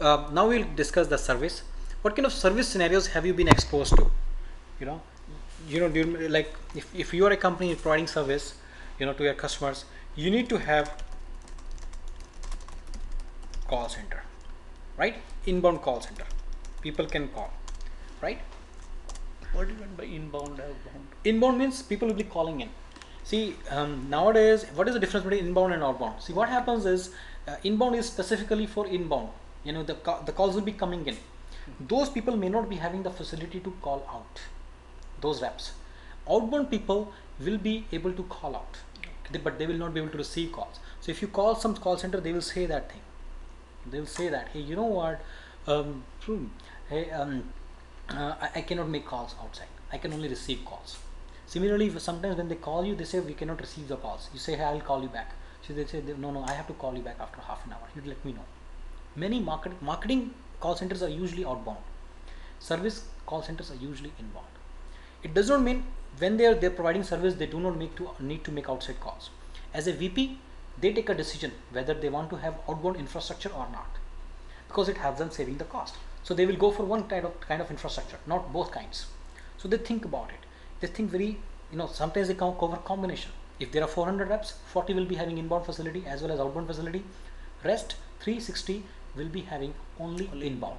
now we'll discuss the service. What kind of service scenarios have you been exposed to? You know, like if you are a company providing service, to your customers, you need to have call center, right? Inbound call center. People can call, right? What do you mean by inbound, outbound? Inbound means people will be calling in. See, nowadays, what is the difference between inbound and outbound? See, what happens is inbound is specifically for inbound. The calls will be coming in. Those people may not be having the facility to call out. Those reps. Outbound people will be able to call out, but they will not be able to receive calls. So if you call some call center, they will say that thing. They will say that, hey, you know what? Hey, I cannot make calls outside. I can only receive calls. Similarly, sometimes when they call you, they say we cannot receive the calls. You say, hey, I'll call you back. So they say, no, I have to call you back after half an hour. You let me know. Many marketing call centers are usually outbound. Service call centers are usually inbound. It does not mean when they're providing service, they do not need to make outside calls. As a VP, they take a decision whether they want to have outbound infrastructure or not, because it helps them saving the cost. So they will go for one kind of infrastructure, not both kinds. So they think about it. They think very, sometimes they cover combination. If there are 400 reps, 40 will be having inbound facility as well as outbound facility. Rest 360 will be having only inbound.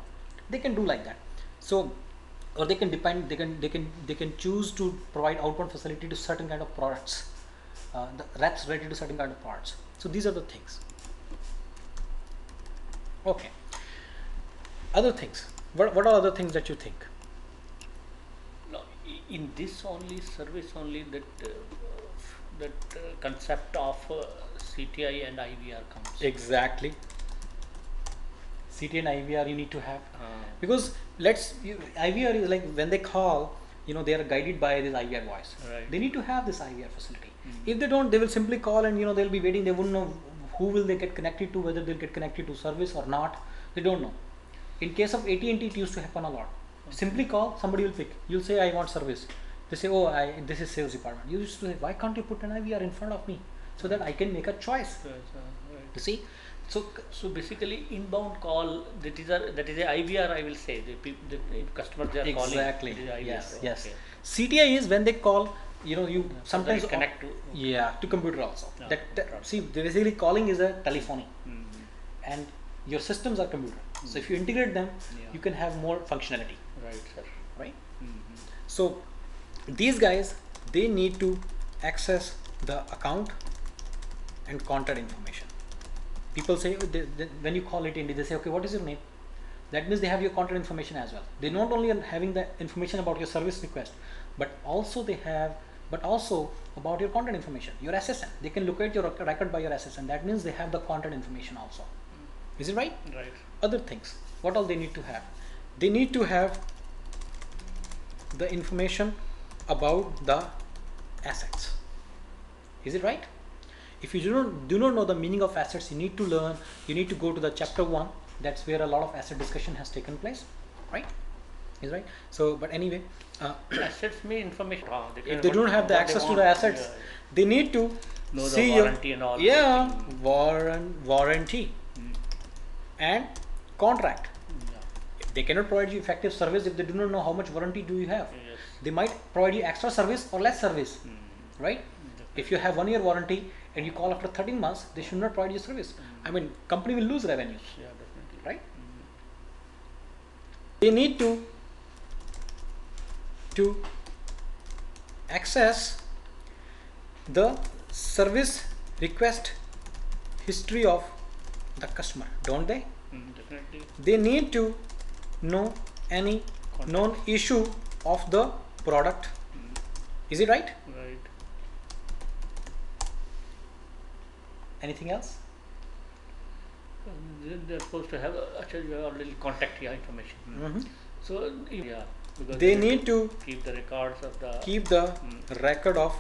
They can do like that. So, or they can choose to provide outbound facility to certain kind of products. The reps related to certain kind of products. So these are the things. Okay. Other things. What are other things that you think? No, in this only service only that concept of CTI and IVR comes. Exactly. CTI and IVR you need to have, because IVR is like when they call, they are guided by this IVR voice. Right. They need to have this IVR facility. If they don't, they will simply call and they'll be waiting. They wouldn't know who will they get connected to, whether they'll get connected to service or not. They don't know. In case of AT&T, it used to happen a lot. Simply call, somebody will pick. You'll say, I want service. They say, oh, this is sales department. You used to say, why can't you put an IVR in front of me so that I can make a choice? Right. You see? So basically, inbound call, that is a IVR, I will say. The customers they are calling. Exactly. Yes. Yes. Okay. CTI is when they call, you sometimes so connect to. To computer also. Yeah. See, basically calling is a telephony, and your systems are computer. So if you integrate them, you can have more functionality. Right, sir. Right. So these guys, they need to access the account and contact information. People say, when you call it in, they say, okay, what is your name? That means they have your contact information as well. They not only are having the information about your service request, but also about your contact information, your SSN. They can look at your record by your SSN. That means they have the contact information also. Is it right? Right. Other things. What all they need to have? They need to have the information about the assets. Is it right? If you do not know the meaning of assets, you need to learn. You need to go to the chapter 1. That's where a lot of asset discussion has taken place, right? Is right. So, but anyway, assets mean information. If they don't have the access to the assets, they need to know see the warranty and all. Yeah, warranty and contract. They cannot provide you effective service if they do not know how much warranty do you have. Yes. They might provide you extra service or less service, right? If you have 1 year warranty and you call after 13 months, they should not provide you service. I mean, company will lose revenues. Yeah, definitely. Right? They need to access the service request history of the customer, don't they? Definitely. They need to know any known issue of the product. Is it right? Right. Anything else? They're supposed to have actually a little contact information. So because they need to keep the records of the record of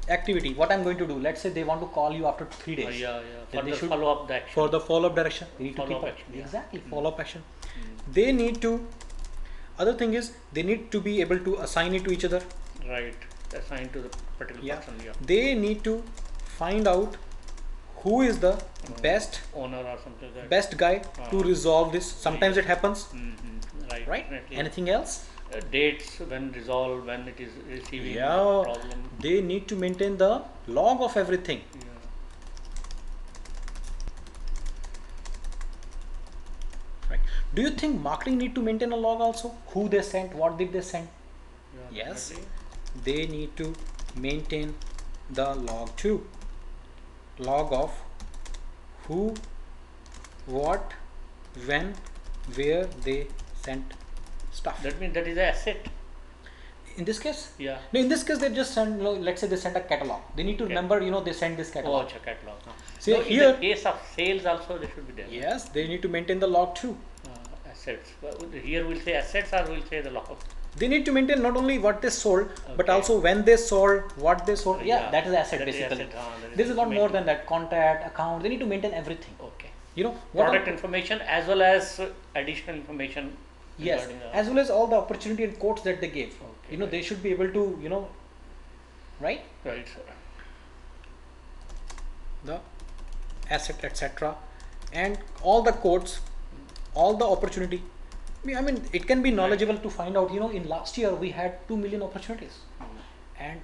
activity. What I'm going to do, let's say they want to call you after 3 days. For the follow-up direction. For the follow-up direction, they need to keep action. Exactly, follow-up action. They need to. Other thing is they need to be able to assign it to each other. Right, assign to the particular person. Yeah. They need to find out who is the best owner or something like that. best guy to resolve this. Sometimes it happens, Right. right? Definitely. Anything else? Dates when resolved, when it is receiving Yeah, problem. they need to maintain the log of everything. Yeah. Right. Do you think marketing need to maintain a log also? Who they sent, what did they send? Yeah, Yes, definitely. they need to maintain the log too. Log of who, what, when, where they sent stuff. That means that is an asset. In this case? Yeah. No, in this case they just send, let's say they send a catalog. They need to Okay. remember, they send this Oh, catalog. check catalog. See, No, in here- the case of sales also they should be there. Yes, they need to maintain the log too. Assets. Here we'll say assets or we'll say the log. They need to maintain not only what they sold, but Okay. also when they sold, what they sold. Yeah, Yeah, that is asset that is basically. asset, that is This is a lot more information. than that. Contact, account. They need to maintain everything. Okay. What Product are- information as well as additional information. Yes, regarding the- as well as all the opportunity and quotes that they gave. Okay, They should be able to, right? Right, sir. The asset, etc. And all the quotes, all the opportunity. I mean, it can be knowledgeable to find out, in last year we had 2 million opportunities and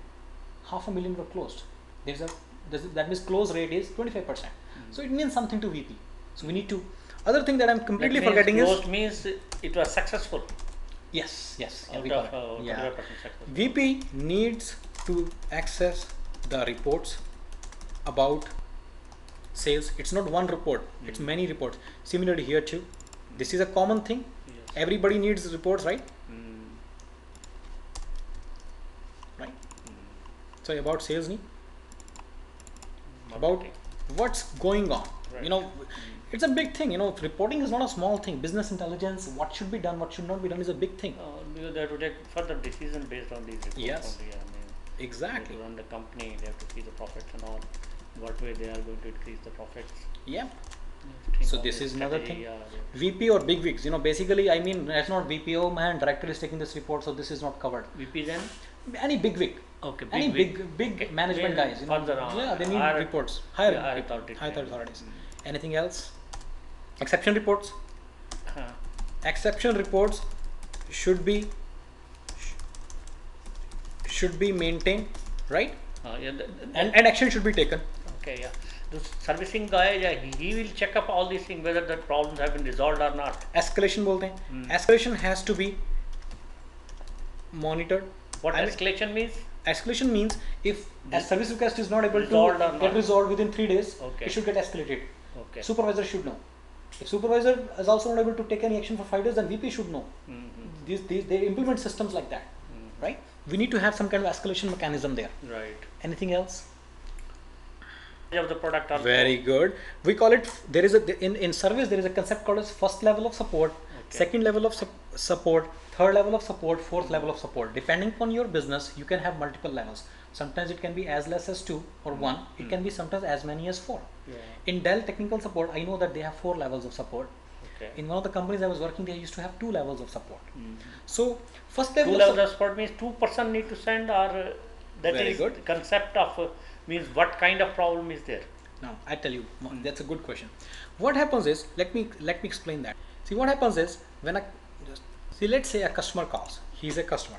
500,000 were closed. That means close rate is 25%. So it means something to VP. So we need to, other thing that I'm completely That means forgetting is, closed means it was successful. yes, yeah, Out we of got it. Yeah. 25% successful. VP needs to access the reports about sales. It's not one report, it's many reports. Similarly here too, this is a common thing. Yes. Everybody needs reports, right? Right. So about sales need, about Marketing. what's going on. Right. It's a big thing. Reporting is not a small thing. Business intelligence, what should be done, what should not be done, is a big thing. Because they have to take further decision based on these reports. Yes. Only. They Exactly. have to run the company, they have to see the profits and all. What way they are going to increase the profits. Yeah. They have to think So of this the is another strategy, thing. yeah, VP or big wigs. Basically, I mean, that's not VP. Oh man, director is taking this report, so this is not covered. VP then? Any big wig. Okay. Any wig. big Okay. management Then guys. further on, Yeah, they need higher- reports. Higher yeah, higher authorities. higher authorities. Anything else? Exception reports. Huh. Exception reports should be maintained, right? Yeah, And action should be taken. okay, yeah. The servicing guy, yeah, he will check up all these things whether the problems have been resolved or not. Escalation बोलते हैं. Escalation has to be monitored. What I mean- escalation means? Escalation means if a service request is not able Resolved or to get not. resolved within 3 days, Okay. it should get escalated. Okay. Supervisor should know. If supervisor is also not able to take any action for 5 days, then VP should know. They implement systems like that, right? We need to have some kind of escalation mechanism there. Right. Anything else? Of the product also. Very good. We call it, there is in service there is a concept called as first level of support, Okay. second level of support, third level of support, fourth level of support. Depending upon your business, you can have multiple levels. Sometimes it can be as less as 2 or 1. It can be sometimes as many as 4. Yeah. In Dell technical support, I know that they have 4 levels of support. Okay. In one of the companies I was working, they used to have 2 levels of support. So first Two level of levels of support means 2% need to send, or that Very is good. the concept of means what kind of problem is there. Now I tell you, that's a good question. What happens is, let me explain that. See, what happens is when let's say a customer calls. He's a customer.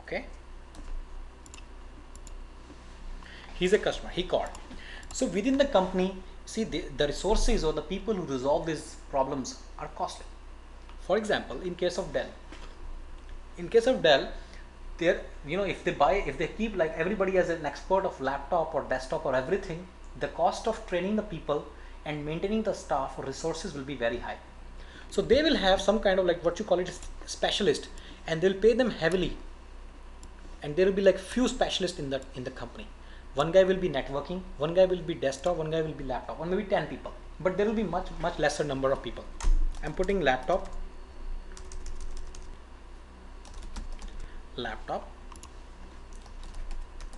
Okay. He's a customer. He called. So within the company, see the resources or the people who resolve these problems are costly. For example, in case of Dell, there, if they keep like everybody as an expert of laptop or desktop or everything, the cost of training the people and maintaining the staff or resources will be very high. So they will have some kind of like what you call it specialist, and they'll pay them heavily, and there will be like few specialists in the company. One guy will be networking, one guy will be desktop, one guy will be laptop, or maybe 10 people, but there will be much lesser number of people. I'm putting laptop,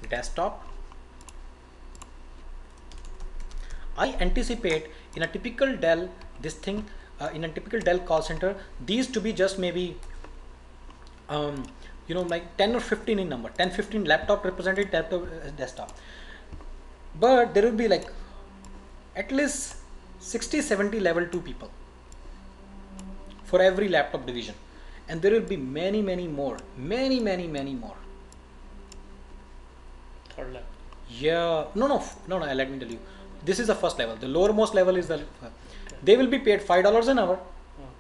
desktop. I anticipate in a typical Dell in a typical Dell call center, these to be just maybe like 10 or 15 in number, 10-15 laptop represented desktop. but there will be like at least 60-70 level 2 people for every laptop division, and there will be many more, many more. Third level. Yeah, no, let me tell you, this is the first level. The lowermost level is the they will be paid $5 an hour,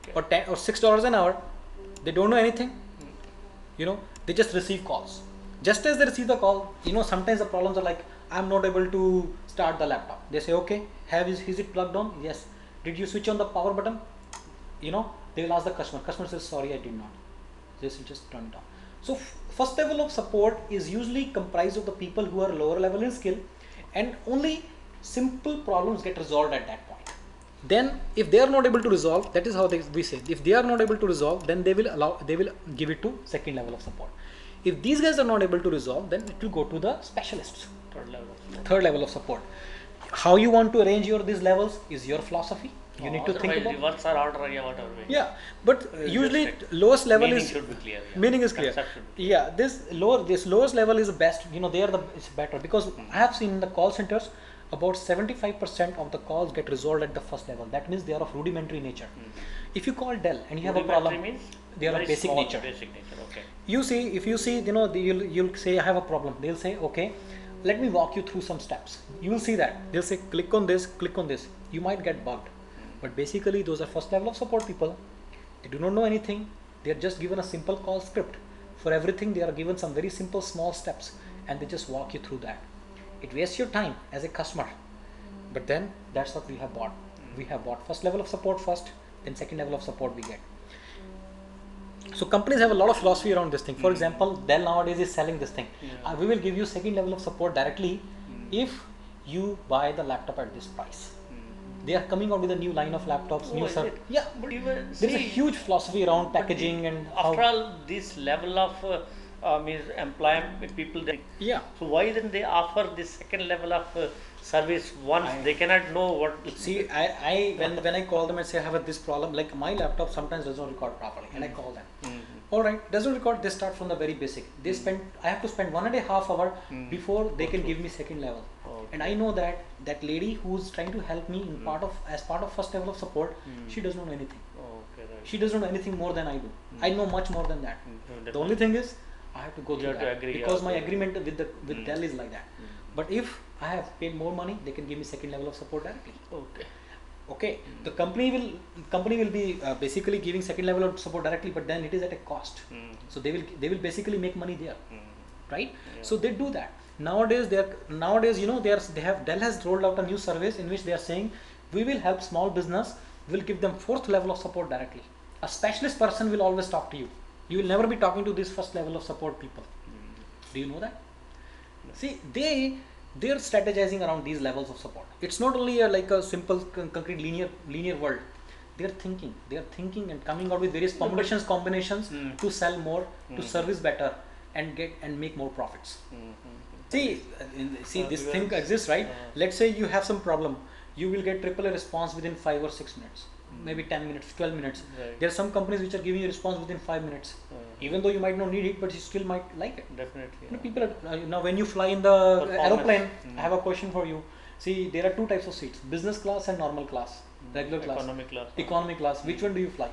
Okay. or $10 or $6 an hour. They don't know anything, you know, they just receive calls. Just as they receive the call, you know, sometimes the problems are like, I'm not able to start the laptop. They say, okay, is it plugged on? Yes. Did you switch on the power button? You know, they will ask the customer says, sorry, I did not. This will just turn it on. So first level of support is usually comprised of the people who are lower level in skill, and only simple problems get resolved at that point. Then if they are not able to resolve, that is how we say, if they are not able to resolve, then they will give it to second level of support. If these guys are not able to resolve, then it will go to the specialists, Third level. third level of support. How you want to arrange these levels is your philosophy. You need to think Otherwise, about. reverse or order, yeah, whatever way. Yeah, but usually Just lowest level meaning is should be clear. Yeah. meaning is clear. Concept should be Yeah, this lowest level is the best. You know, it's better, because I have seen in the call centers about 75% of the calls get resolved at the first level. That means they are of rudimentary nature. If you call Dell and you have a Rudimentary problem, means they are of very basic small, nature. Basic nature. Okay. If you see, you know, you'll say I have a problem. They'll say, okay, let me walk you through some steps. You will see that they'll say click on this. You might get bugged, but basically those are first level of support people. They do not know anything. They are just given a simple call script. For everything they are given some very simple small steps, and they just walk you through that. It wastes your time as a customer, but then that's what we have bought. We have bought first level of support first, then second level of support we get. So companies have a lot of philosophy around this thing. For example, Dell nowadays is selling this thing. Yeah. We will give you second level of support directly if you buy the laptop at this price. They are coming out with a new line of laptops, new is it? Yeah, But even there is a see, huge philosophy around packaging and after how. all, this level of means employment people. Yeah. So why then they offer this second level of service once they cannot know what? See, when I call them and say I have this problem, like my laptop sometimes does not record properly, and I call them. All right, doesn't record. They start from the very basic. I have to spend 1.5 hours before they can give me second level. Okay. And I know that lady who's trying to help me in as part of first level of support, she does not know anything. Okay, right. She doesn't know anything more than I do. I know much more than that. The only thing is I have to go through have to that agree, because yeah. my agreement with Dell is like that. But if I have paid more money, they can give me second level of support directly. Okay. Okay, the company will be basically giving second level of support directly, but then it is at a cost. So they will basically make money there, right? Yeah. So they do that. Nowadays you know Dell has rolled out a new service in which they are saying we will help small business. We'll give them fourth level of support directly. A specialist person will always talk to you. You will never be talking to this first level of support people. Do you know that? See, they're strategizing around these levels of support. It's not only like a simple concrete linear world. They're thinking and coming out with various combinations to sell more, to service better, and make more profits. See, this thing exists, right? Let's say you have some problem, you will get AAA response within 5 or 6 minutes, maybe 10 minutes, 12 minutes. Right. There are some companies which are giving you response within 5 minutes, even though you might not need it, but you still might like it. Definitely. You know, people are, now when you fly in the Performance. aeroplane, I have a question for you. See, there are two types of seats: business class and normal class, regular class, Economic class. economy class. Which one do you fly?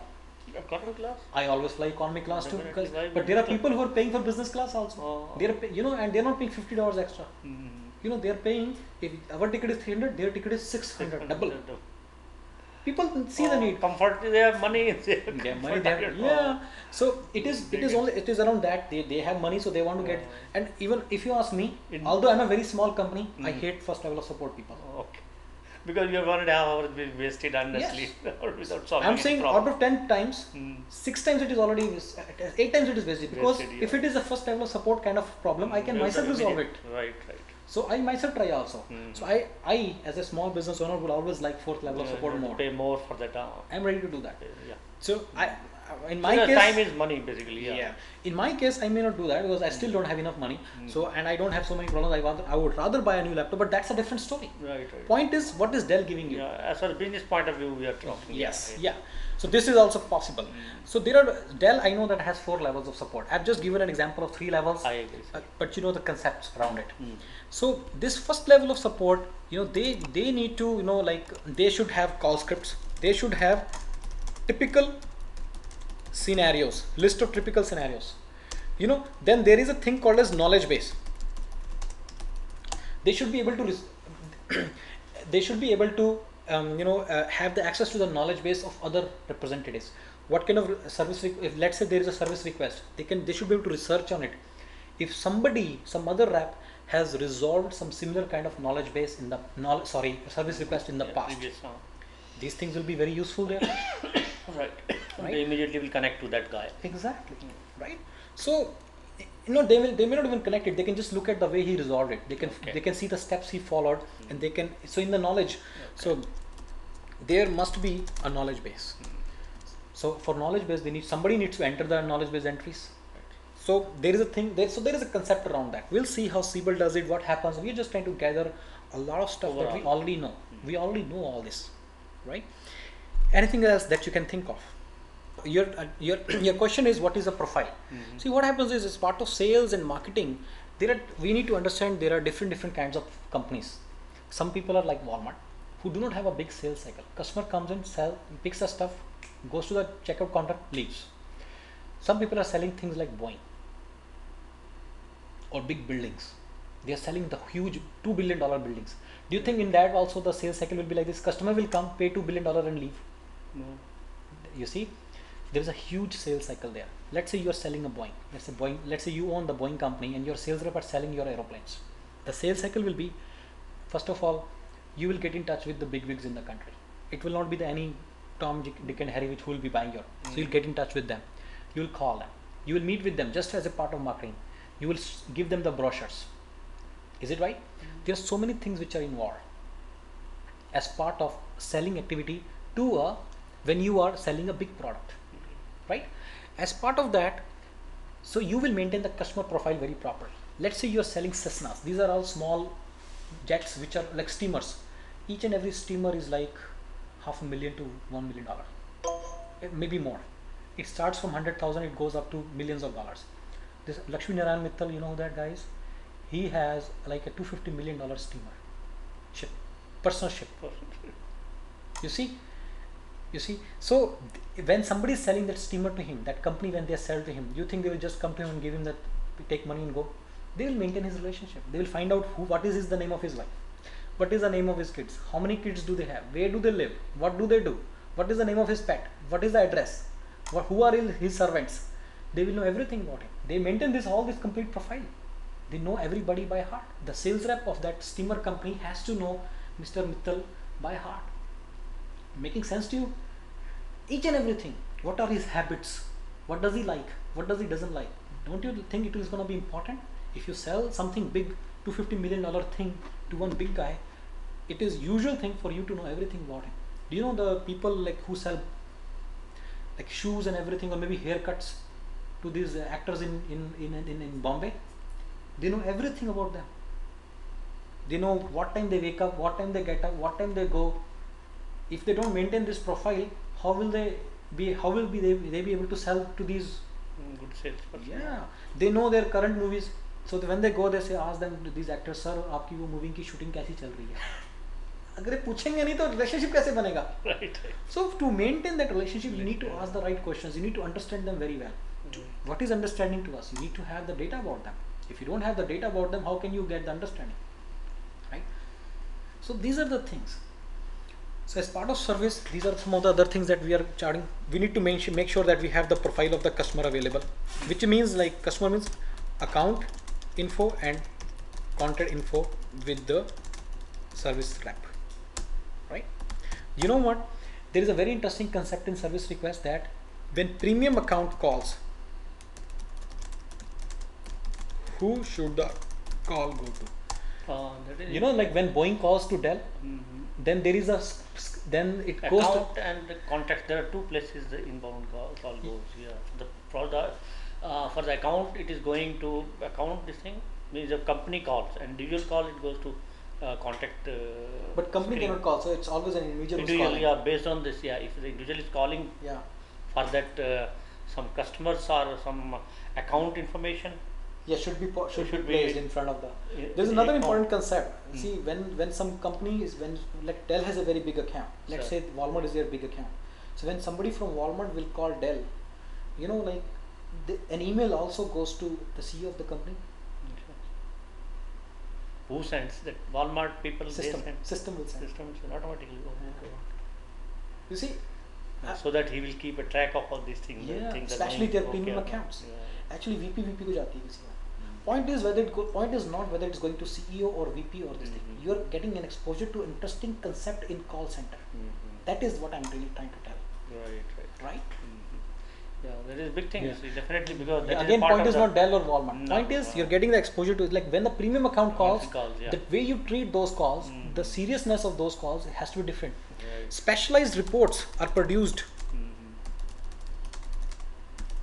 Economic class. I always fly economy class too, Definitely. because, Why but there are business people who are paying for business class also. Oh. And they're not paying $50 extra. You know, they're paying, if our ticket is 300, their ticket is 600, double. People see the need. Comfort, they have money. They have Money, yeah. So it is around that. They have money, so they want to get. And even if you ask me, although I'm a very small company, I hate first level of support people. Okay. Because you have 1.5 hours been wasted honestly or without solving. I'm any saying problem. out of 10 times, 6 times it is already 8 times it is wasted, because Wasted, yeah. if it is a first level of support kind of problem, I can myself resolve it. Right. So I myself try also. So I as a small business owner would always like fourth level of support more. Pay more for that. I'm ready to do that. Yeah. So in my So the case, time is money basically. Yeah. in my case, I may not do that because I still don't have enough money. So, and I don't have so many problems. I would rather buy a new laptop, but that's a different story. Right. Point is, what is Dell giving you? Yeah. As far as business point of view, we are talking. Yes, Yeah. yeah. So this is also possible. So there are Dell. I know that has 4 levels of support. I've just given an example of 3 levels. I agree. But you know the concepts around it. So this first level of support, you know, they need to, you know, like they should have call scripts. They should have typical scenarios, list of typical scenarios. You know, then there is a thing called as knowledge base. They should be able to they should be able to have the access to the knowledge base of other representatives. What kind of service, if let's say there is a service request, they should be able to research on it. If somebody, some other rep has resolved some similar kind of knowledge base in the service request in the past, these things will be very useful there. Right. They immediately will connect to that guy. Exactly. Right. So, you know, they may not even connect it. They can just look at the way he resolved it. They can see the steps he followed, and they can, so in the knowledge. So there must be a knowledge base. So for knowledge base, somebody needs to enter the knowledge base entries. So there is a thing there. So there is a concept around that. We'll see how Siebel does it. What happens? We're just trying to gather a lot of stuff that we already know. We already know all this, right? Anything else that you can think of? Your question is, what is a profile? See, what happens is, as part of sales and marketing, we need to understand there are different kinds of companies. Some people are like Walmart, who do not have a big sales cycle. Customer comes in, picks the stuff, goes to the checkout counter, leaves. Some people are selling things like Boeing or big buildings. They are selling the huge $2 billion buildings. Do you think in that also the sales cycle will be like this? Customer will come, pay $2 billion and leave. No. You see, there is a huge sales cycle there. Let's say you are selling a Boeing. Let's say you own the Boeing company and your sales rep are selling your aeroplanes. The sales cycle will be, first of all, you will get in touch with the big wigs in the country. It will not be any Tom, Dick and Harry who will be buying your. So you'll get in touch with them. You will call them. You will meet with them just as a part of marketing. You will give them the brochures. Is it right? There are so many things which are involved as part of selling activity to when you are selling a big product, right? As part of that, so you will maintain the customer profile very properly. Let's say you are selling Cessnas. These are all small jets which are like steamers. Each and every steamer is like $500,000 to $1 million, maybe more. It starts from 100,000, it goes up to millions of dollars. This Lakshmi Narayan Mittal, you know who that guy is? He has like a $250 million steamer ship, personal ship. You see, so when somebody is selling that steamer to him, that company, when they sell to him, do you think they will just come to him and give him that, take money and go? They will maintain his relationship. They will find out what is the name of his wife, what is the name of his kids, how many kids do they have, where do they live, what do they do, what is the name of his pet, what is the address, who are his servants. They will know everything about him. They maintain all this complete profile. They know everybody by heart. The sales rep of that steamer company has to know Mr. Mittal by heart. Making sense to you? Each and everything. What are his habits? What does he like? What does he doesn't like? Don't you think it is going to be important? If you sell something big, $250 million thing to one big guy, it is usual thing for you to know everything about him. Do you know the people like who sell like shoes and everything, or maybe haircuts to these actors in Bombay? They know everything about them. They know what time they wake up, what time they get up, what time they go. If they don't maintain this profile, how will they be able to sell to these good salesperson? Yeah, they know their current movies. So when they go, they say, ask them, these actors, sir, आपकी वो movie की shooting कैसी चल रही है? अगर पूछेंगे नहीं तो relationship कैसे बनेगा? Right. So to maintain that relationship, you need to ask the right questions. You need to understand them very well. What is understanding to us? You need to have the data about them. If you don't have the data about them, how can you get the understanding? Right? So these are the things. So as part of service, these are some of the other things that we are charting. We need to make sure that we have the profile of the customer available, which means like customer means account info and contact info with the service rep, right? You know what? There is a very interesting concept in service request that when premium account calls, who should the call go to? That is You know, like when Boeing calls to Dell, then there is then it goes to account and the contact. There are two places the inbound call goes. Yeah, for the account it is going to account. This thing means the company calls, and individual call it goes to contact. but company screen. cannot call, so it's always an individual who's Individual, calling. yeah, based on this, yeah. If the individual is calling Yeah. for that some customers or some account information, Yeah, should be should Should be be- placed in front of the. i- There's i- another account. important concept. Mm. See, when some company is when like Dell has a very big account. Let's Sure. say Walmart is their big account. So when somebody from Walmart will call Dell, you know, like an email also goes to the CEO of the company. who sends that? Walmart people System they send system will send. system will automatically go. You see, So that he will keep a track of all these things. the yeah, things are especially going their okay premium or not. accounts. Yeah. Actually VP को जाती है किसी बार. Point is point is not whether it's going to CEO or VP or this thing. Mhm. You're getting an exposure to interesting concept in call center. Mhm. That is what I'm really trying to tell. Right. Right? Yeah, that is big thing. Yeah. See, definitely because that is Again, part point of is the not Dell or Walmart. No, Point is no. you're getting the exposure to it. Like when the premium account calls, yeah. the way you treat those calls, Mm. the seriousness of those calls has to be different. Right. Specialized reports are produced. Mhm.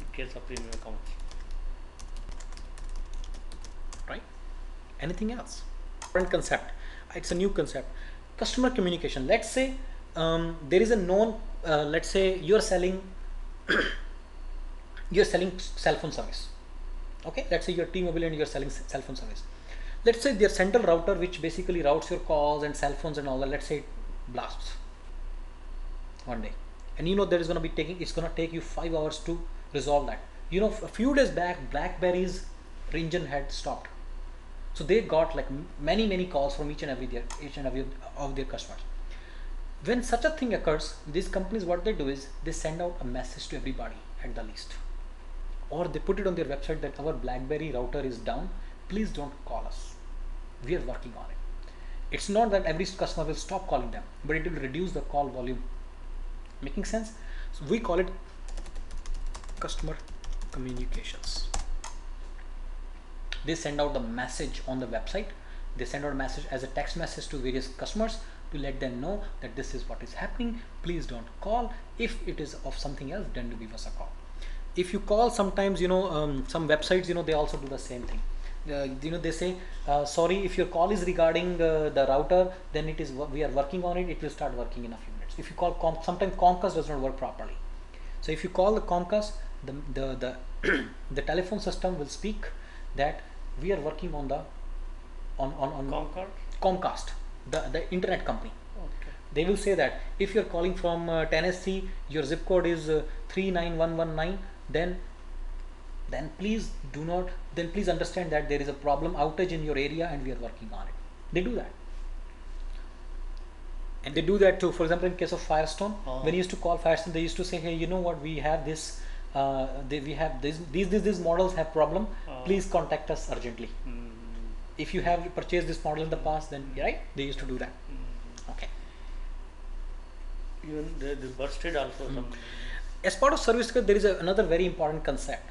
In case of premium accounts. Right? Anything else? Different concept. It's a new concept. Customer communication. Let's say there is a known. Let's say you're selling. You're selling cell phone service. Okay. Let's say you're T-Mobile and you're selling cell phone service. Let's say their central router, which basically routes your calls and cell phones and all that. Let's say it blasts one day, and you know there is going to be it's going to take you 5 hours to resolve that. You know, a few days back, BlackBerry's engine had stopped. So they got like many calls from each and every of their customers. When such a thing occurs, these companies, what they do is they send out a message to everybody at the least, or they put it on their website that our BlackBerry router is down. Please don't call us. We are working on it. It's not that every customer will stop calling them, but it will reduce the call volume. Making sense? So we call it customer communications. They send out the message on the website. They send out a message as a text message to various customers to let them know that this is what is happening. Please don't call. If it is of something else, then do give us a call. If you call, sometimes, you know, some websites, you know, they also do the same thing. You know, they say, sorry, if your call is regarding the router, then it is we are working on it. It will start working in a few minutes. If you call sometimes Comcast does not work properly. So if you call the Comcast, the the telephone system will speak that we are working on the on Concord? Comcast, the internet company. Okay. They will say that if you're calling from Tennessee, your zip code is 39119, then please please understand that there is a problem outage in your area and we are working on it. They do that. And they do that too. For example, in case of Firestone, when you used to call Firestone, they used to say, hey, you know what, we have this, we have these models have problem. Please contact us urgently. If you have purchased this model in the past, then right, they used to do that. Okay. Even the bursted also some. As part of service request, there is another very important concept.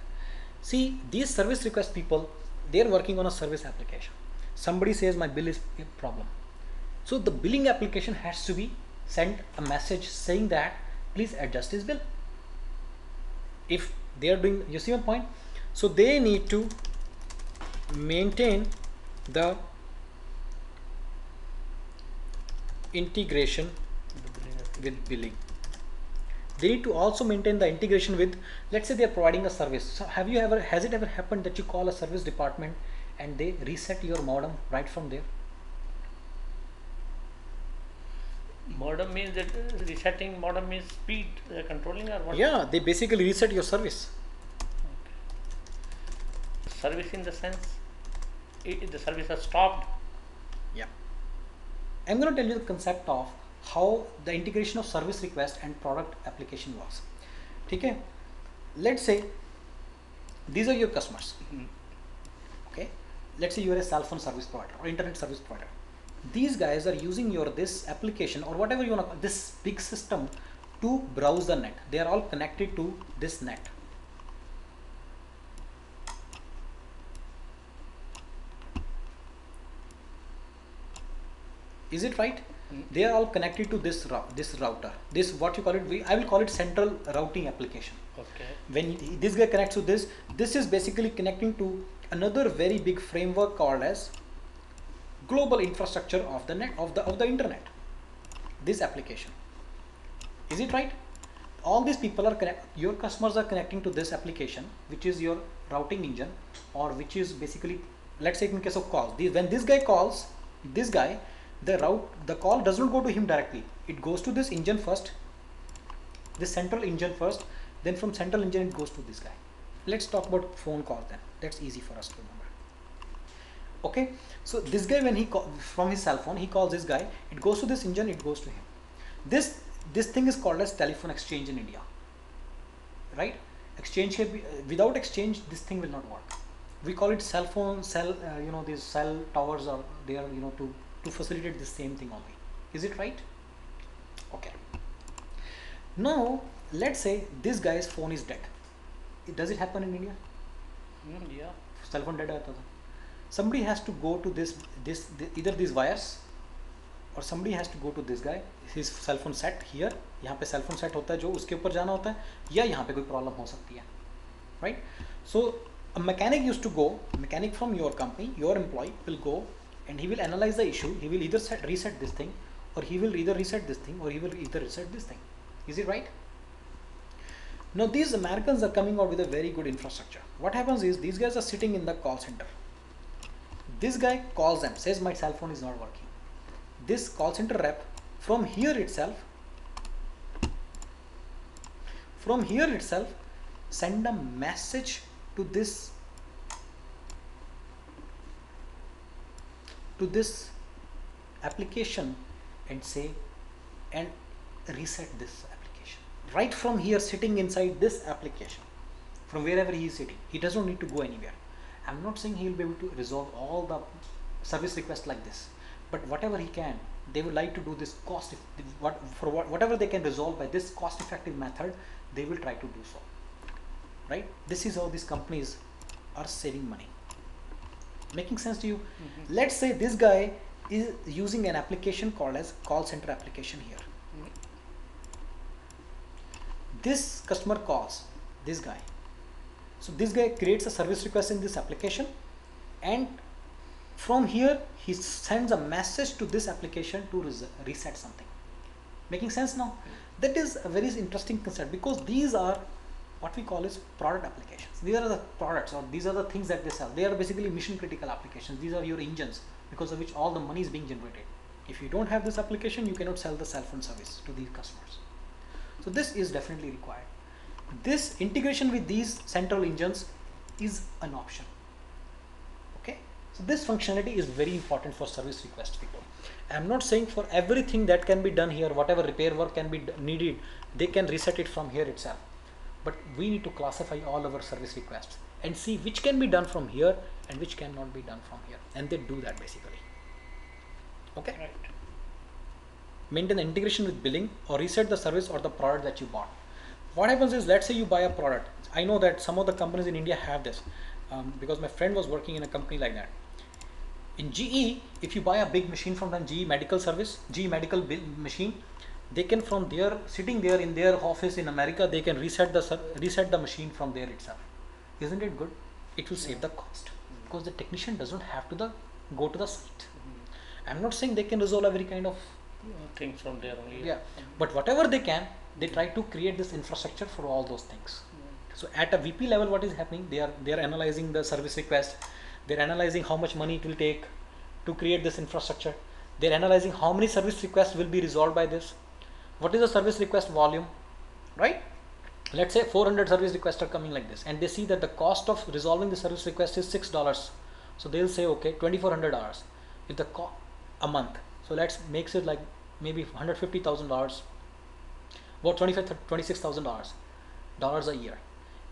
See, these service request people, they are working on a service application. Somebody says my bill is a problem. So the billing application has to be sent a message saying that please adjust this bill. If they are doing, you see my point? So they need to maintain the integration with billing. They need to also maintain the integration with, let's say they are providing a service. So has it ever happened that you call a service department and they reset your modem right from there? Modem means that resetting modem means speed controlling or what? Yeah, they basically reset your service. Service in the sense the service has stopped. Yeah. I'm going to tell you the concept of how the integration of service request and product application works. Okay. Let's say these are your customers. Okay. Let's say you are a cell phone service provider or internet service provider. These guys are using your this application or whatever you want to call this big system to browse the net. They are all connected to this net. Is it right? Mm. They are all connected to this router. This what you call it? I will call it central routing application. Okay. When this guy connects to this is basically connecting to another very big framework called as global infrastructure of the net of the internet. This application. Is it right? All these people are your customers are connecting to this application, which is your routing engine, or which is basically, let's say in case of calls, when this guy calls this guy, the call does not go to him directly. It goes to this engine first, this central engine first, then from central engine it goes to this guy. Let's talk about phone calls then. That's easy for us to remember. Okay, so this guy, when he from his cell phone, he calls this guy, it goes to this engine, it goes to him. This thing is called as telephone exchange in India, right? Exchange here, without exchange this thing will not work. We call it cell phone, these cell towers are there, to facilitate the same thing only. Is it right? Okay. Now let's say this guy's phone is dead. Does it happen in India? Yeah. Cell phone dead aata tha. Somebody has to go to either these wires, और somebody has to go to this guy, his cell phone set here, यहाँ पे cell phone set होता है जो उसके ऊपर जाना होता है, या यहाँ पे कोई problem हो सकती है, right? So a mechanic used to go, mechanic from your company, your employee will go and he will analyze the issue. He will either reset this thing, or he will either reset this thing, or he will either reset this thing. Is it right? Now these Americans are coming out with a very good infrastructure. What happens is these guys are sitting in the call center. This guy calls them, says my cell phone is not working. This call center rep from here itself send a message to this application and say, and reset this application right from here, sitting inside this application, from wherever he is sitting. He doesn't need to go anywhere. I'm not saying he will be able to resolve all the service requests like this, but whatever he can, they would like to do this whatever they can resolve by this cost effective method, they will try to do so, right? This is how these companies are saving money. Making sense to you? Mm-hmm. Let's say this guy is using an application called as call center application here. Mm-hmm. This customer calls this guy, so this guy creates a service request in this application, and from here he sends a message to this application to reset something. Making sense now? That is a very interesting concept, because these are what we call as product applications. These are the products, or these are the things that they sell. They are basically mission critical applications. These are your engines because of which all the money is being generated. If you don't have this application, you cannot sell the cell phone service to these customers. So this is definitely required. This integration with these central engines is an option. Okay, so this functionality is very important for service request people. I'm not saying for everything that can be done here, whatever repair work can be needed, they can reset it from here itself. But we need to classify all our service requests and see which can be done from here and which cannot be done from here, and they do that basically. Okay. Right. Maintain integration with billing or reset the service or the product that you bought. What happens is, let's say you buy a product. I know that some of the companies in India have this because my friend was working in a company like that. In GE, if you buy a big machine from them, GE Medical Service, GE Medical machine, they can, from there, sitting there in their office in America, they can reset the machine from there itself. Isn't it good? It will save the cost because the technician doesn't have to go to the site. I'm not saying they can resolve every kind of things from there only. yeah, but whatever they can, they try to create this infrastructure for all those things. So at a VP level, what is happening? They are analyzing the service request. They're analyzing how much money it will take to create this infrastructure. They're analyzing how many service requests will be resolved by this. What is the service request volume, right? Let's say 400 service requests are coming like this, and they see that the cost of resolving the service request is $6. So they'll say, okay, $2,400 is the a month. So let's make it like maybe $150,000, about $26,000 a year.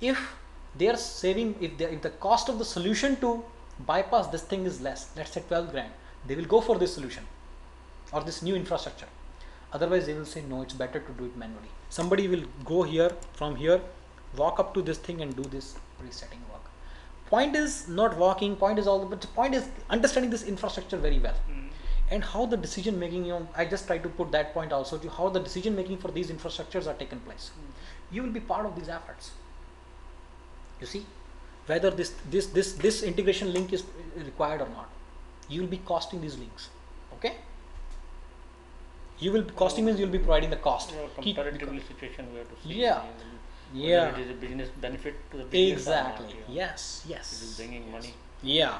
If they are saving, if the cost of the solution to bypass this thing is less, let's say 12 grand, they will go for this solution or this new infrastructure. Otherwise they will say no, it's better to do it manually. Somebody will go here, from here, walk up to this thing and do this resetting work. Point is not walking, point is all, but the point is understanding this infrastructure very well. and how the decision making, I just try to put that point also to how the decision making for these infrastructures are taken place. You will be part of these efforts. You see, whether this integration link is required or not, you will be costing these links. Okay, you will costing means you will be providing the cost. Comparatively situation we have to see. Yeah. Whether Yeah, it is a business benefit to the business or not, exactly. yeah. Yes, It is yes. bringing money. Yeah,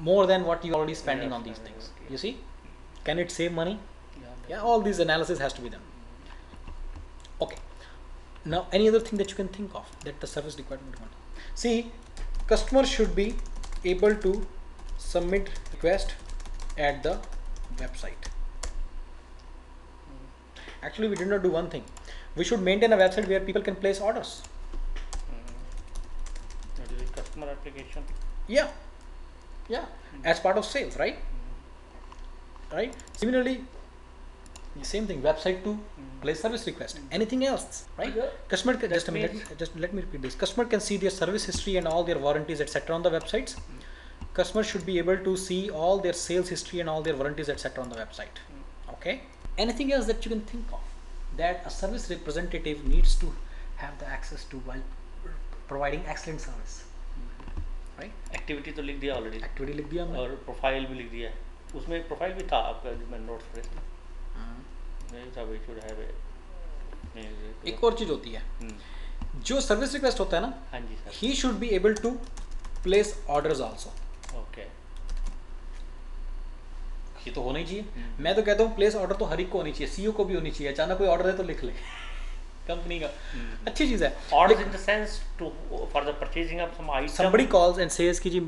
more than what you already spending Yeah, on these spending, things. okay. You see, can it save money? Yeah, Yeah, all these analysis has to be done. Okay. Now, any other thing that you can think of that the service requirement want? See, customer should be able to submit request at the website. Actually, we did not do one thing. We should maintain a website where people can place orders. That is a customer application. Yeah, yeah, as part of sales, right? Right. Similarly, the same thing. Website to place service request. Anything else, right? Yeah. Customer can, That just a minute. means- Just let me repeat this. Customer can see their service history and all their warranties, etc. on the websites. Customer should be able to see all their sales history and all their warranties, etc. on the website. Okay. Anything else that you can think of that a service representative needs to have the access to while providing excellent service, right? Activity तो लिख दिया already Activity लिख दिया हमने. और profile भी लिख दिया है उसमें एक प्रोफाइल भी था आपका जो मैं नोट कर नहीं था वी शुड हैव एक और चीज होती है, जो सर्विस रिक्वेस्ट होता है ना, हाँ जी sir he should be able to place orders also. Okay ये तो होना ही चाहिए. मैं तो कहता हूँ प्लेस ऑर्डर तो हर एक को होनी चाहिए, सीईओ को भी होनी चाहिए. अचानक कोई ऑर्डर है तो लिख ले कंपनी का. अच्छी चीज है. orders in the sense to for the purchasing of some item Somebody calls and says कि जी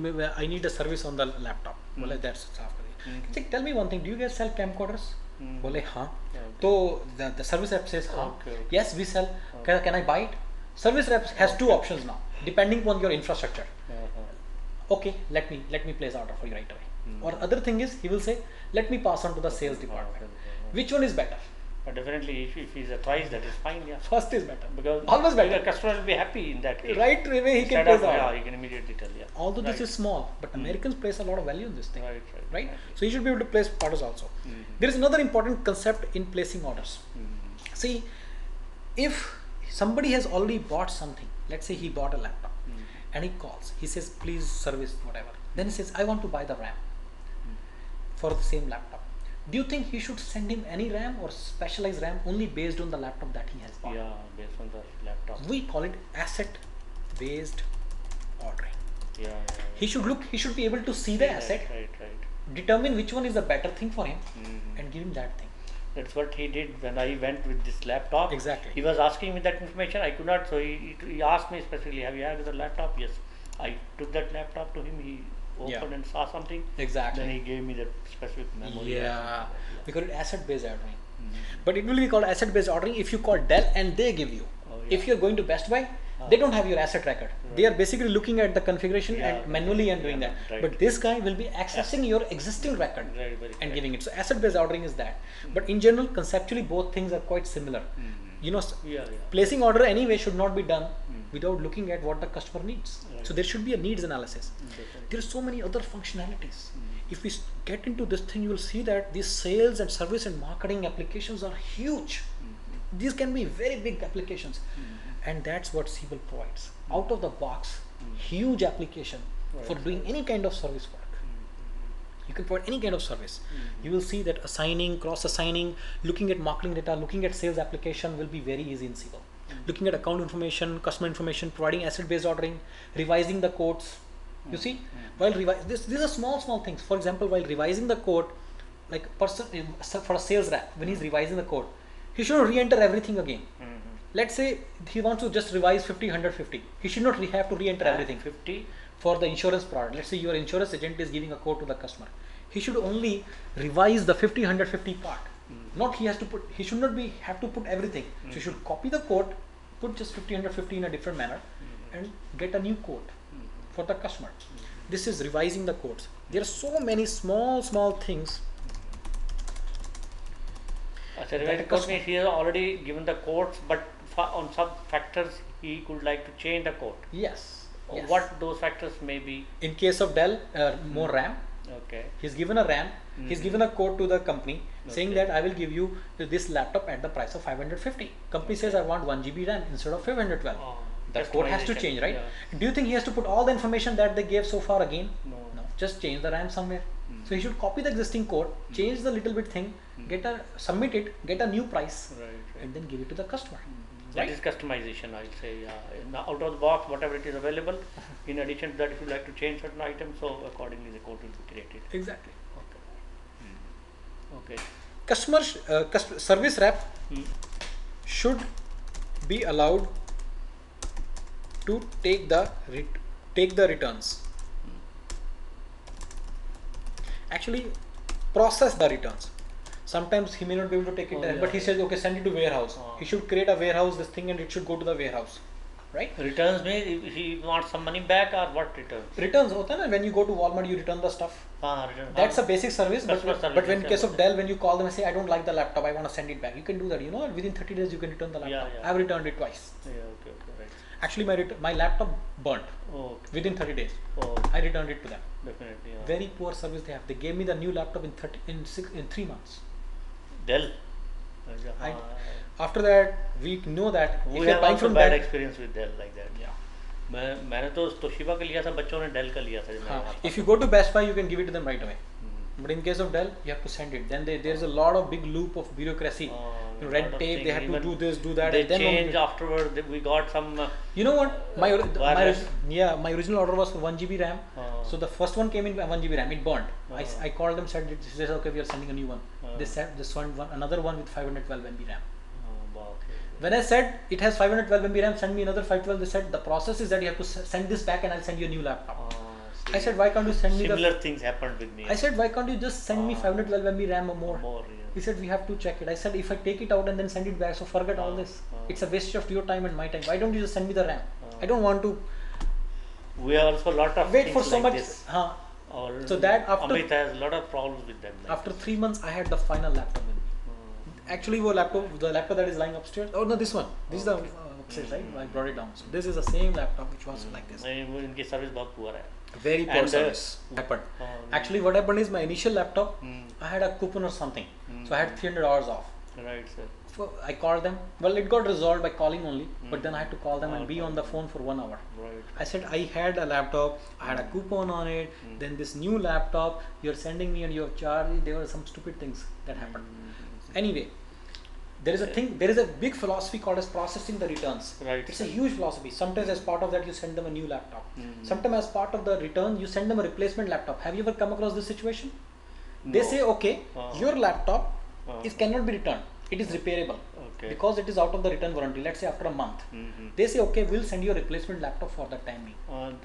I need a service on the laptop. बोले that's साफ कर दिया. Tell me one thing, do you guys sell camcorders? बोले हाँ. तो the service rep says हाँ. Okay, okay. Yes, we sell. Can I buy it? Service rep has two options now depending upon your infrastructure. Okay, let me place order for you right away. Or other thing is he will say let me pass on to the sales department. Which one is better? but definitely if he's a choice that is fine yeah First is better. because Always better. the customer will be happy in that case Right away he can Instead place of, order. yeah he can immediately tell yeah Although right. this is small, but Americans place a lot of value in this thing. right Right? So you should be able to place orders also. There is another important concept in placing orders. See, if somebody has already bought something, let's say he bought a laptop and he calls, he says please service whatever, then he says I want to buy the RAM for the same laptop. Do you think he should send him any RAM or specialized RAM only based on the laptop that he has bought? yeah based on the laptop We call it asset based ordering. yeah He should be able to see the asset, right determine which one is the better thing for him and give him that thing. that's what he did when I went with this laptop Exactly. he was asking me that information I could not so he asked me specifically have you had the laptop yes I took that laptop to him he opened and saw something Exactly. then he gave me that specific memory Yeah, we call it asset based ordering. But it will be called asset based ordering if you call Dell and they give you. Oh, yeah. If you're going to Best Buy, they don't have your asset record. They are basically looking at the configuration Yeah, and manually and doing yeah, that. right. But this guy will be accessing your existing record Right, very and correct. giving it. So asset based ordering is that. But in general, conceptually, both things are quite similar. You know, yeah placing order anyway should not be done without looking at what the customer needs. Right. So there should be a needs analysis. Definitely. There are so many other functionalities. If we get into this thing, you will see that these sales and service and marketing applications are huge. These can be very big applications, and that's what Siebel provides. Out of the box, huge application for Right. doing any kind of service work. You can provide any kind of service. You will see that assigning, cross assigning, looking at marketing data, looking at sales application will be very easy in Siebel. Looking at account information, customer information, providing asset based ordering, revising the codes. You see, while these are small things. For example, while revising the code, like person for a sales rep, when he's revising the code, he should re-enter everything again. Let's say he wants to just revise 50, 150. He should not have to re-enter everything. 50 For the insurance product, let's say your insurance agent is giving a quote to the customer. He should only revise the 50, 150 part. Not he has to put. He should not be have to put everything. So you should copy the quote, put just 50, 150 in a different manner, and get a new quote for the customer. This is revising the quotes. There are so many small things. Achha, revise quote means he has already given the quotes but on some factors he could like to change the quote Yes. Yes. what those factors may be In case of Dell, more RAM. Okay. He's given a RAM, he's given a code to the company saying Okay. that I will give you this laptop at the price of 550. Company says I want 1 GB RAM instead of 512. Oh, The code has to customization, change, right? yeah. Do you think he has to put all the information that they gave so far again? No. No, just change the RAM somewhere. So he should copy the existing code, change the little bit thing, submit it, get a new price, Right. Right. and then give it to the customer. That Right? is customization, I'll say. Yeah. Out of the box, whatever it is available. In addition to that, if you like to change certain items, so accordingly the code will be created. Exactly. Okay. Okay. Service rep Hmm. should be allowed to take the returns. Actually, process the returns. Sometimes he may not be able to take it Oh, there, yeah. but he says, okay, send it to warehouse. Oh. He should create a warehouse, this thing, and it should go to the warehouse, right? Returns means if he wants some money back or what returns? Returns, hota na, when you go to Walmart, you return the stuff. Return. That's a basic service, Customer but service, when in yeah, case of okay. Dell, when you call them and say, I don't like the laptop, I want to send it back, you can do that. You know, within 30 days, you can return the laptop. Yeah, yeah. I've returned it twice. Yeah, okay, right. Actually, my laptop burnt Oh, within 30 days. oh, I returned it to them. definitely. Yeah. Very poor service they have. They gave me the new laptop in 3 months. Dell. I- After that, we know that if we you're have buying also from bad Dell, experience with Dell like that. yeah. मैंने तो Toshiba का लिया था, बच्चों ने del का लिया था जब मैं वहाँ था। If you go to Best Buy, you can give it to them right away. Hmm. But in case of Dell, you have to send it. Then there's a lot of big loop of bureaucracy, red lot of tape. They things, have to even do this, do that, They and then only change afterward. We got some. You know what? Wireless. My original order was for 1 GB RAM. So the first one came in 1 GB RAM. It burned. I called them, said, okay, we are sending a new one. They said this one, another one with 512 MB RAM. When I said it has 512 MB RAM, send me another 512. They said the process is that you have to send this back and I'll send you a new laptop. I said, why can't you send me similar things happened with me. I said, why can't you just send me 512 MB RAM or more? Yeah. He said, we have to check it. I said, if I take it out and then send it back, so forget all this. It's a waste of your time and my time. Why don't you just send me the RAM? I don't want to We have also a lot of wait things for so like much. this. So that after Amit has a lot of problems with them. Like after 3 months, I had the final laptop with me. Actually, the laptop that is lying upstairs. Oh no, this one. This is the upstairs, right? I brought it down. So this is the same laptop which was like this. इनकी service बहुत poor है. Very poor And, service happened. Actually, what happened is my initial laptop, I had a coupon or something, so I had 300 hours off. Right, sir. I called them. Well, it got resolved by calling only, but then I had to call them and be on the phone for 1 hour. Right. I said I had a laptop, I had a coupon on it, then this new laptop, you're sending me and you have charged. There were some stupid things that happened. Anyway, there is a big philosophy called as processing the returns. Right. It's a huge philosophy. Sometimes as part of that you send them a new laptop. Sometimes as part of the return you send them a replacement laptop. Have you ever come across this situation? They No. say, okay, your laptop cannot be returned. It is repairable. Okay. Because it is out of the return warranty, let's say after a month. They say, okay, we'll send you a replacement laptop for that time being.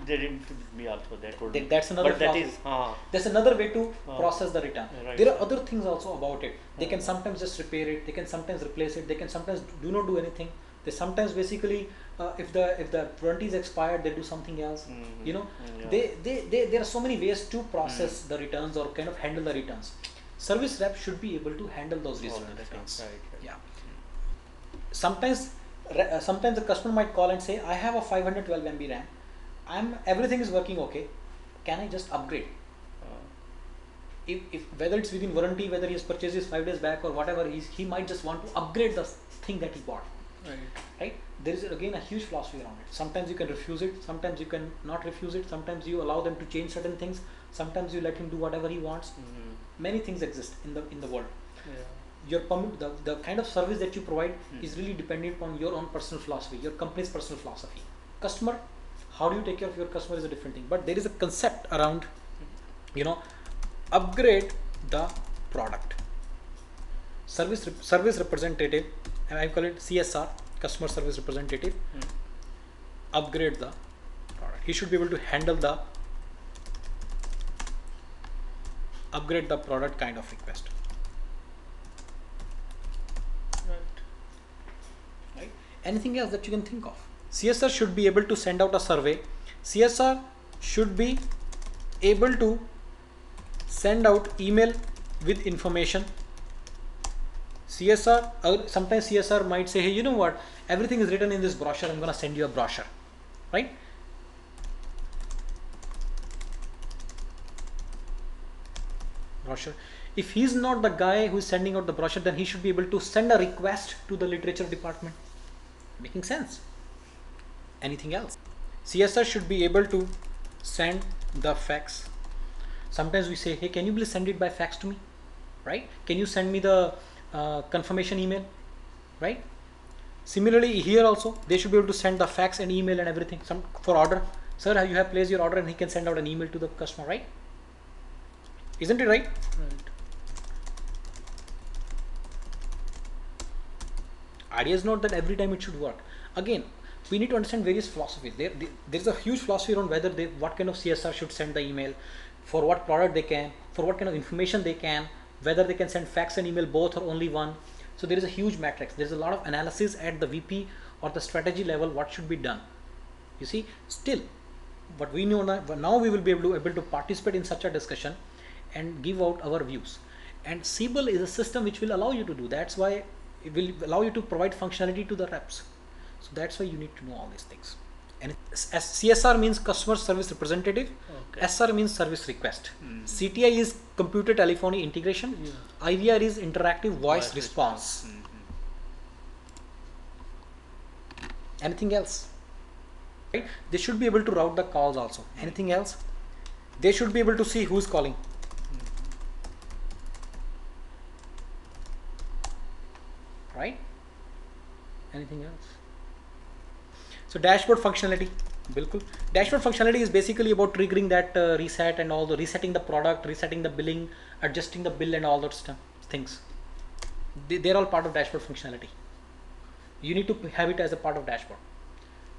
They didn't with me also. They told me. That's another But that philosophy. is. That's another way to process the return. Right. There are other things also about it. They can sometimes just repair it. They can sometimes replace it. They can sometimes do not do anything. They sometimes basically, if the warranty is expired, they do something else. You know, there are so many ways to process the returns or kind of handle the returns. Service rep should be able to handle those returns. Right. Yeah. Sometimes the customer might call and say, I have a 512 MB RAM. Everything is working okay. Can I just upgrade? If whether it's within warranty, whether he has purchased this 5 days back or whatever, he might just want to upgrade the thing that he bought. Right? There is again a huge philosophy around it. Sometimes you can refuse it. Sometimes you can not refuse it. Sometimes you allow them to change certain things. Sometimes you let him do whatever he wants. Many things exist in the world. Your the kind of service that you provide is really dependent on your own personal philosophy, your company's personal philosophy. Customer, how do you take care of your customer is a different thing, but there is a concept around, upgrade the product. Service representative, and I call it CSR, customer service representative. Upgrade the product. He should be able to handle the upgrade the product kind of request. Right? Anything else that you can think of? CSR should be able to send out a survey. CSR should be able to send out email with information. CSR, sometimes CSR might say, hey, you know what, everything is written in this brochure, I'm going to send you a brochure, right? brochure. If he's not the guy who's sending out the brochure, then he should be able to send a request to the literature department. Making sense? Anything else? CSR should be able to send the fax. Sometimes we say, hey, can you please send it by fax to me? Right? Can you send me the confirmation email? Right? Similarly, here also, they should be able to send the fax and email and everything for order. Sir, you have placed your order, and he can send out an email to the customer, right? Isn't it right? Right. Idea is not that every time it should work. Again, we need to understand various philosophies. There's a huge philosophy around whether what kind of CSR should send the email, for what product they can, for what kind of information they can, whether they can send fax and email both or only one. So there is a huge matrix. There's a lot of analysis at the VP or the strategy level what should be done. You see, still, what we know now we will be able to participate in such a discussion and give out our views. And Siebel is a system which will allow you to do. That's why it will allow you to provide functionality to the reps. So that's why you need to know all these things. And CSR means customer service representative. Okay. SR means service request. CTI is computer telephony integration. IVR is interactive voice response. Anything else? Right? They should be able to route the calls also. Anything else? They should be able to see who's calling. Right? Anything else? So dashboard functionality. Bilkul. Dashboard functionality is basically about triggering that reset and all the resetting the product, resetting the billing, adjusting the bill and all those things. They're all part of dashboard functionality. You need to have it as a part of dashboard.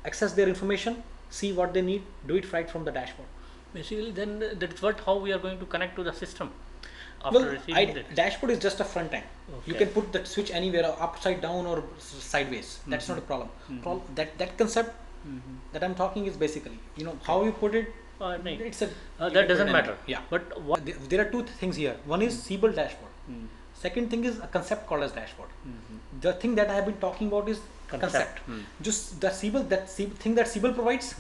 Access their information, see what they need, do it right from the dashboard. Basically, then that's how we are going to connect to the system. After receiving that. Dashboard is just a front end. Okay. You can put that switch anywhere, upside down or sideways. That's not a problem. That concept that I'm talking is basically, how you put it. It's that doesn't matter. Yeah. But what there are two things here. One is Siebel dashboard. Second thing is a concept called as dashboard. The thing that I have been talking about is concept. Just the Siebel, thing that Siebel provides,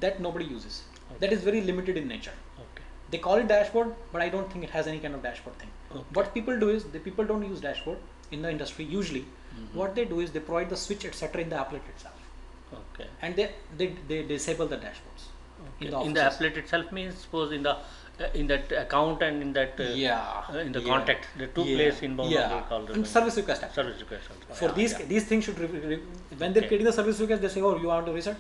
that nobody uses. Okay. That is very limited in nature. Okay. They call it dashboard, but I don't think it has any kind of dashboard thing. Okay. What people do is, people don't use dashboard in the industry usually. What they do is they provide the switch etc. in the applet itself. Okay. And they disable the dashboards. Okay. In the applet itself means, suppose in that account and in that in the contact, the two place inbound they call them. And service request. Service request. For these things should when they're creating the service request, they say, oh, you want to reset.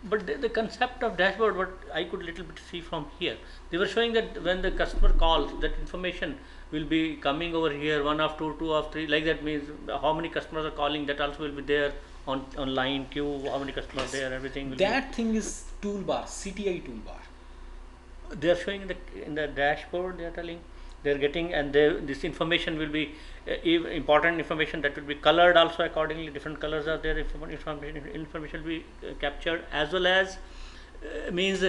But the concept of dashboard, what I could little bit see from here, they were showing that when the customer calls, that information will be coming over here, 1 of 2, 2 of 3, like that means how many customers are calling, that also will be there on line queue, how many customers there, everything will that thing is toolbar, CTI toolbar. They are showing in the dashboard, they are telling, they are getting, and this information will be important information that will be colored also accordingly. Different colors are there. Information will be captured, as well as means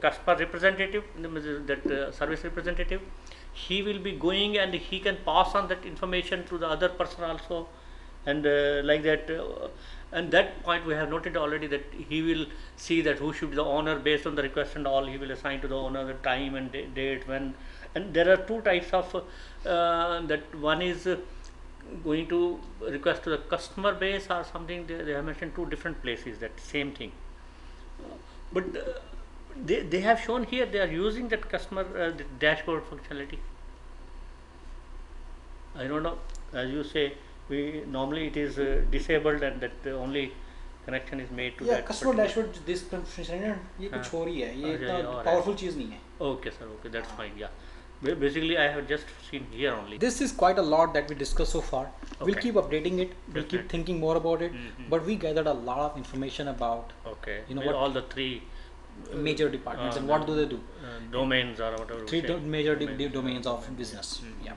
customer representative, that service representative, he will be going and he can pass on that information to the other person also, and like that. And that point we have noted already, that he will see that who should be the owner based on the request and all. He will assign to the owner the time and date when. And there are two types of that. One is going to request to the customer base or something. They have mentioned two different places, that same thing. But they have shown here they are using that customer the dashboard functionality. I don't know, as you say, we normally it is disabled, and that only connection is made to that customer dashboard. This functionality ये कुछ और ही है, ये इतना powerful चीज नहीं है. Okay sir, okay, that's fine. Yeah, basically I have just seen here only. This is quite a lot that we discussed so far. Okay. We'll keep updating it. We'll keep thinking more about it. But we gathered a lot of information about what all the three major departments and what do they do. Domains or whatever. Three major domains of business. Yeah.